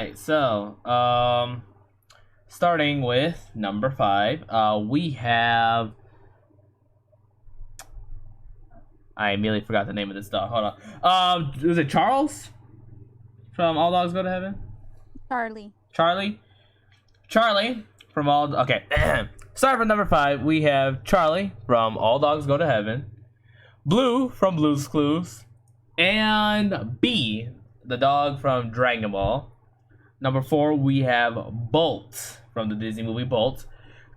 Alright, so starting with number 5, we have. I immediately forgot the name of this dog. Hold on. Was it Charles from All Dogs Go to Heaven? Charlie. Charlie from All. Okay. Starting from number 5, we have Charlie from All Dogs Go to Heaven, Blue from Blue's Clues, and B, the dog from Dragon Ball. Number 4, we have Bolt from the Disney movie Bolt,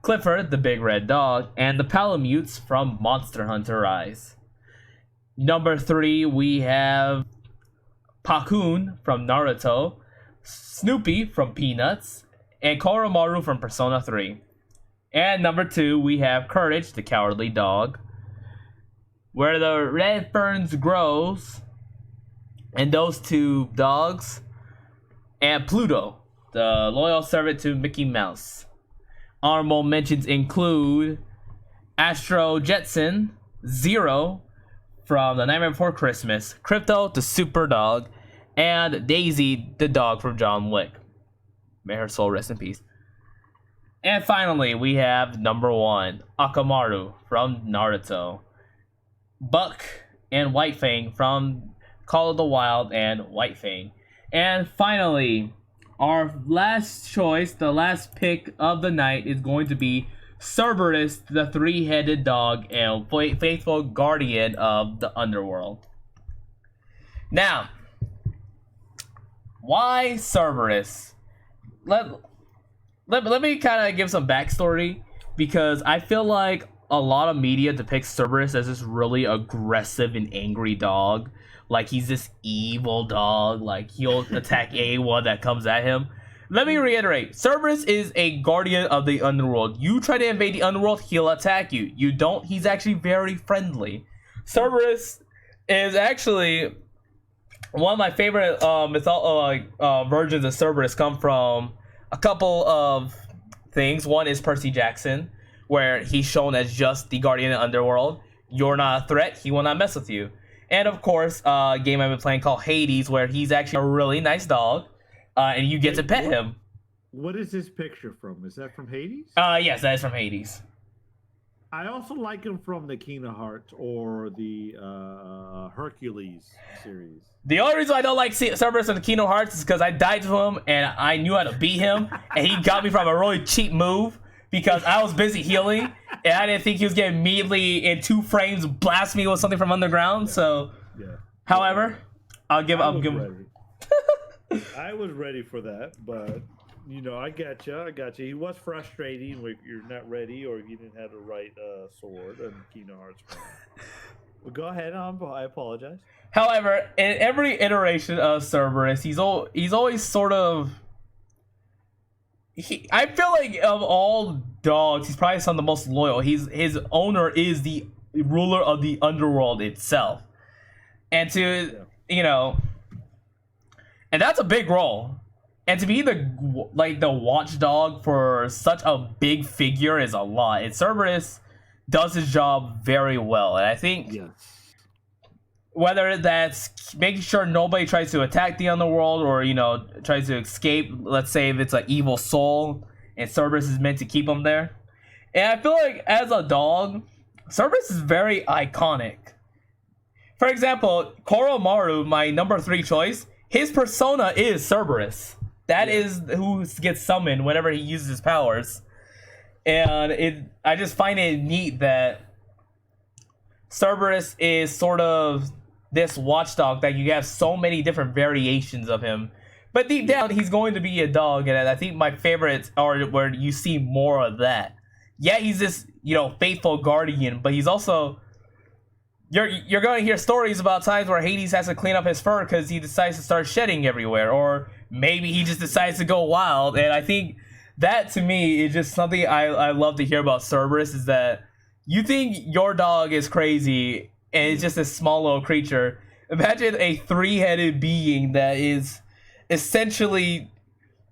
Clifford, the big red dog, and the Palamutes from Monster Hunter Rise. Number 3, we have Pakun from Naruto, Snoopy from Peanuts, and Koromaru from Persona 3. And number 2, we have Courage, the cowardly dog, Where the Red Ferns Grows, and those two dogs, and Pluto, the loyal servant to Mickey Mouse. Honorable mentions include Astro Jetson, Zero from The Nightmare Before Christmas, Crypto, the super dog, and Daisy, the dog from John Wick. May her soul rest in peace. And finally, we have number 1, Akamaru from Naruto, Buck and White Fang from Call of the Wild and White Fang. And finally, our last choice, the last pick of the night, is going to be Cerberus, the three-headed dog and faithful guardian of the underworld. Now, why Cerberus? Let me kind of give some backstory, because I feel like a lot of media depicts Cerberus as this really aggressive and angry dog. Like, he's this evil dog, like he'll attack anyone that comes at him. Let me reiterate, Cerberus is a guardian of the underworld. You try to invade the underworld, he'll attack you. You don't, he's actually very friendly. Cerberus is actually one of my favorite versions of Cerberus. Come from a couple of things. One is Percy Jackson, where he's shown as just the guardian of the underworld. You're not a threat, he will not mess with you. And of course, a game I've been playing called Hades, where he's actually a really nice dog, and you get to pet him. What is this picture from? Is that from Hades? Yes, that is from Hades. I also like him from the Kingdom Hearts or the Hercules series. The only reason I don't like Cerberus in the Kingdom Hearts is because I died to him, and I knew how to beat him, and he got me from a really cheap move, because I was busy healing, and I didn't think he was going to immediately, in 2 frames, blast me with something from underground. So, yeah. However, I'll give. I was ready for that, but you know, I got you. He was frustrating when you're not ready or you didn't have the right sword and Kingdom Hearts. Well, go ahead. I apologize. However, in every iteration of Cerberus, he's always sort of. I feel like of all dogs, he's probably some of the most loyal. His owner is the ruler of the underworld itself, and and that's a big role. And to be the watchdog for such a big figure is a lot. And Cerberus does his job very well, and I think whether that's making sure nobody tries to attack the underworld or, tries to escape, let's say if it's an evil soul and Cerberus is meant to keep them there. And I feel like as a dog, Cerberus is very iconic. For example, Koromaru, my number 3 choice, his persona is Cerberus. That is who gets summoned whenever he uses his powers. And I just find it neat that Cerberus is sort of this watchdog that you have so many different variations of him, but deep down he's going to be a dog, and I think my favorites are where you see more of that. Yeah, he's this faithful guardian, but he's also you're going to hear stories about times where Hades has to clean up his fur because he decides to start shedding everywhere, or maybe he just decides to go wild. And I think that, to me, is just something I love to hear about Cerberus, is that you think your dog is crazy and it's just a small little creature. Imagine a 3-headed being that is essentially,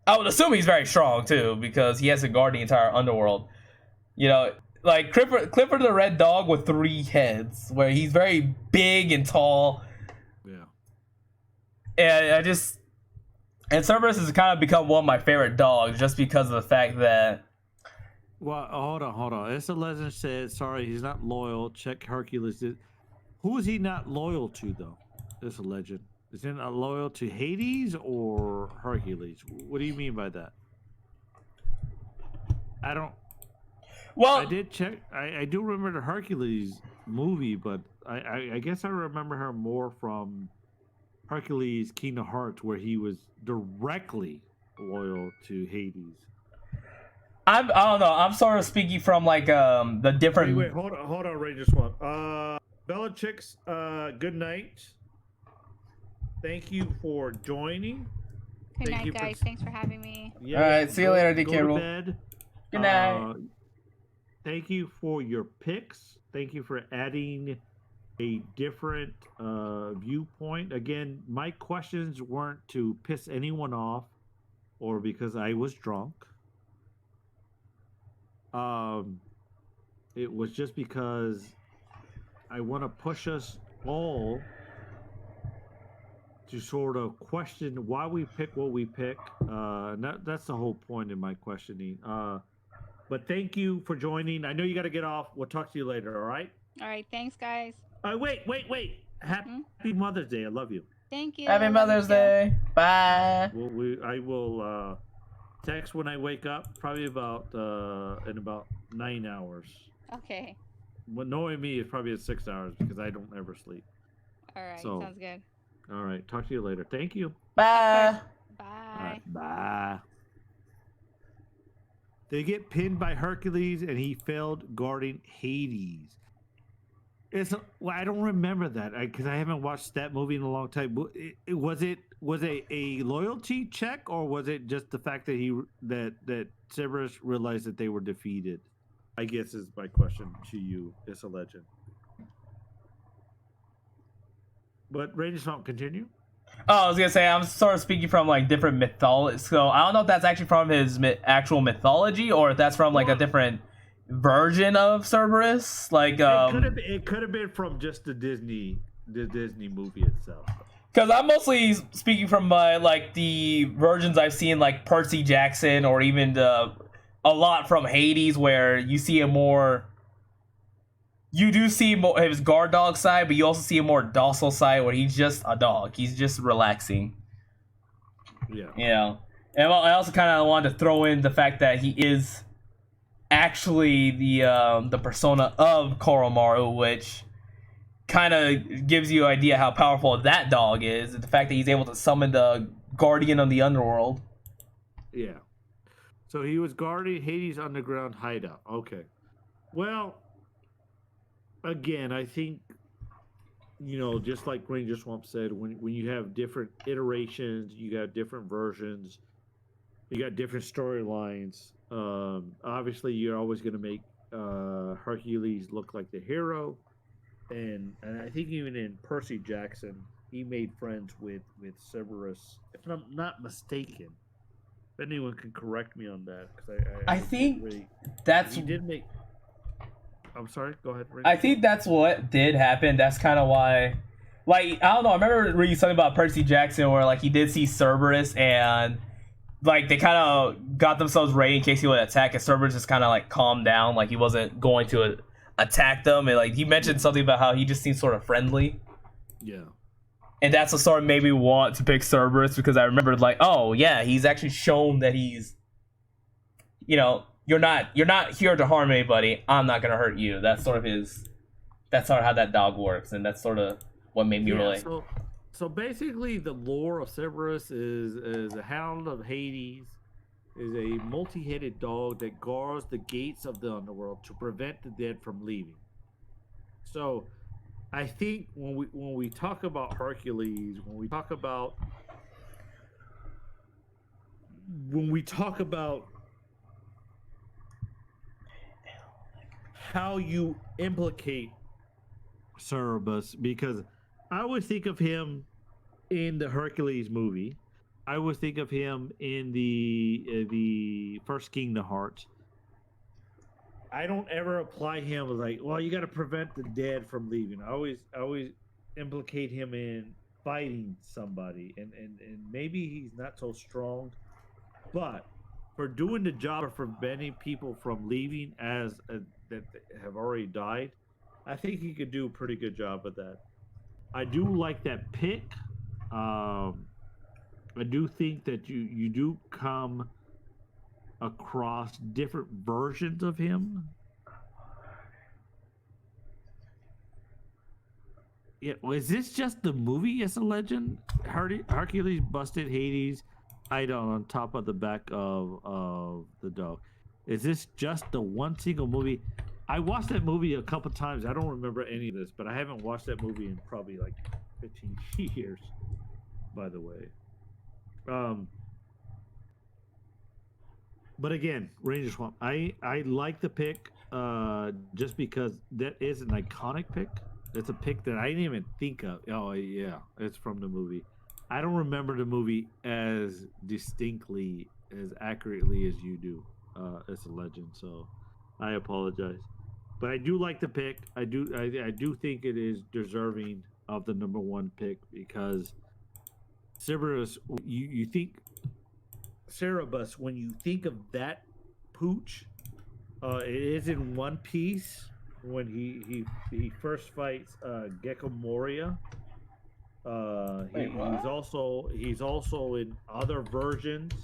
I would assume he's very strong too, because he has to guard the entire underworld. Like Clifford the Red Dog with 3 heads, where he's very big and tall. Yeah. And And Cerberus has kind of become one of my favorite dogs just because of the fact that. Well, hold on. It's a legend said, sorry, he's not loyal. Check Hercules. Who is he not loyal to, though? It's a legend. Is he not loyal to Hades or Hercules? What do you mean by that? I don't. Well, I did check. I do remember the Hercules movie, but I guess I remember her more from Hercules Kingdom Hearts, where he was directly loyal to Hades. I don't know. I'm sort of speaking from like the different. Wait, hold on, Ranger Swamp. Bella Chicks, good night. Thank you for joining. Good Thank you night, for- guys. Thanks for having me. Yeah, All right, see you later, DK go to Rule. bed. Good night. Thank you for your picks. Thank you for adding a different viewpoint. Again, my questions weren't to piss anyone off or because I was drunk. It was just because I want to push us all to sort of question why we pick what we pick. That's the whole point in my questioning. But thank you for joining. I know you got to get off. We'll talk to you later. All right. All right, thanks, guys. Wait. Happy Mother's Day. I love you. Thank you. Happy Love you Mother's too. Day. Bye. I will text when I wake up. Probably about in about 9 hours. Okay. Well, knowing me, it's probably at 6 hours because I don't ever sleep. All right. So- Sounds good. All right. Talk to you later. Thank you. Bye. Bye. All right, bye. They get pinned by Hercules, and he failed guarding Hades. Well, I don't remember that because I haven't watched that movie in a long time. Was it a loyalty check, or was it just the fact that that Cerberus realized that they were defeated? I guess is my question to you. It's a legend. But Ranger Swamp, continue. Oh, I was gonna say I'm sort of speaking from like different mythology. So I don't know if that's actually from his actual mythology or if that's from like a different version of Cerberus. Like It could have been from just the Disney movie itself. because I'm mostly speaking from my like the versions I've seen like Percy Jackson or even a lot from Hades where you see a more. You do see more his guard dog side, but you also see a more docile side where he's just a dog. He's just relaxing. Yeah. You know. And I also kind of wanted to throw in the fact that he is actually the persona of Koromaru, which kind of gives you an idea how powerful that dog is. The fact that he's able to summon the guardian of the underworld. Yeah. So he was guarding Hades' underground hideout. Okay. Well, again, I think, just like Ranger Swamp said, when you have different iterations, you got different versions, you got different storylines. Obviously, you're always going to make Hercules look like the hero. And I think even in Percy Jackson, he made friends with Cerberus, if I'm not mistaken. If anyone can correct me on that, because I think really, that's. he did make. I'm sorry. Go ahead. I think that's what did happen. That's kind of why. Like I don't know. I remember reading something about Percy Jackson where like he did see Cerberus and like they kind of got themselves ready in case he would attack. And Cerberus just kind of like calmed down, like he wasn't going to attack them. And like he mentioned something about how he just seemed sort of friendly. Yeah. And that's what sort of made me want to pick Cerberus because I remembered like, oh yeah, he's actually shown that he's, you're not here to harm anybody. I'm not gonna hurt you. That's sort of how that dog works, and that's sort of what made me really. So basically, the lore of Cerberus is a hound of Hades, is a multi-headed dog that guards the gates of the underworld to prevent the dead from leaving. So, I think when we talk about Hercules, when we talk about how you implicate Cerberus, because I always think of him in the Hercules movie. I always think of him in the first Kingdom Hearts. I don't ever apply him like, well, you got to prevent the dead from leaving. I always implicate him in fighting somebody, and maybe he's not so strong, but for doing the job of preventing people from leaving that have already died, I think he could do a pretty good job of that. I do like that pick. I do think that you do come across different versions of him. Yeah, was this just the movie as a legend? Hercules busted Hades hide on top of the back of the dog. Is this just the one single movie? I watched that movie a couple times. I don't remember any of this, but I haven't watched that movie in probably like 15 years, by the way. But again, Ranger Swamp, I like the pick just because that is an iconic pick. It's a pick that I didn't even think of. Oh, yeah, it's from the movie. I don't remember the movie as distinctly, as accurately as you do. As a legend, so I apologize. But I do like the pick. I do think it is deserving of the #1 pick because Cerberus, you think Cerebus, when you think of that pooch, it is in One Piece when he first fights Gecko Moria. He's also in other versions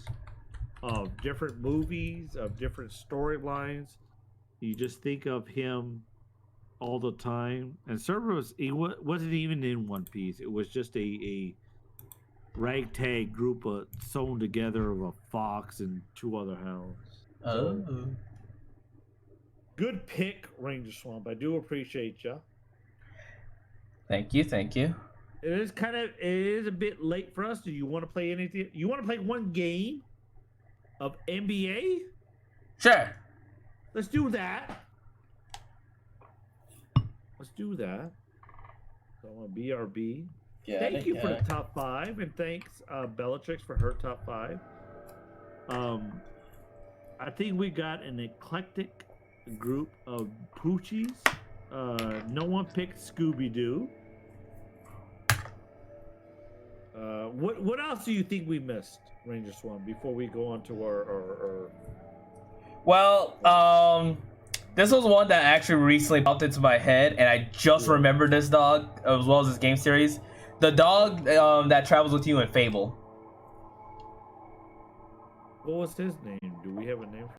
of different movies, of different storylines. You just think of him all the time. And Cerberus, he wasn't even in One Piece. It was just a ragtag group sewn together of a fox and 2 other hounds. Oh. Good pick, Ranger Swamp. I do appreciate you. Thank you. It is a bit late for us. Do you want to play anything? You want to play one game of NBA? Sure. Let's do that. So I'm on BRB. Thank you for the top 5, and thanks Bellatrix for her top 5. I think we got an eclectic group of poochies. No one picked Scooby-Doo. What else do you think we missed, Ranger Swamp, before we go on to our... Well, this was one that actually recently popped into my head, and I just remembered this dog as well as this game series. The dog that travels with you in Fable. What was his name? Do we have a name for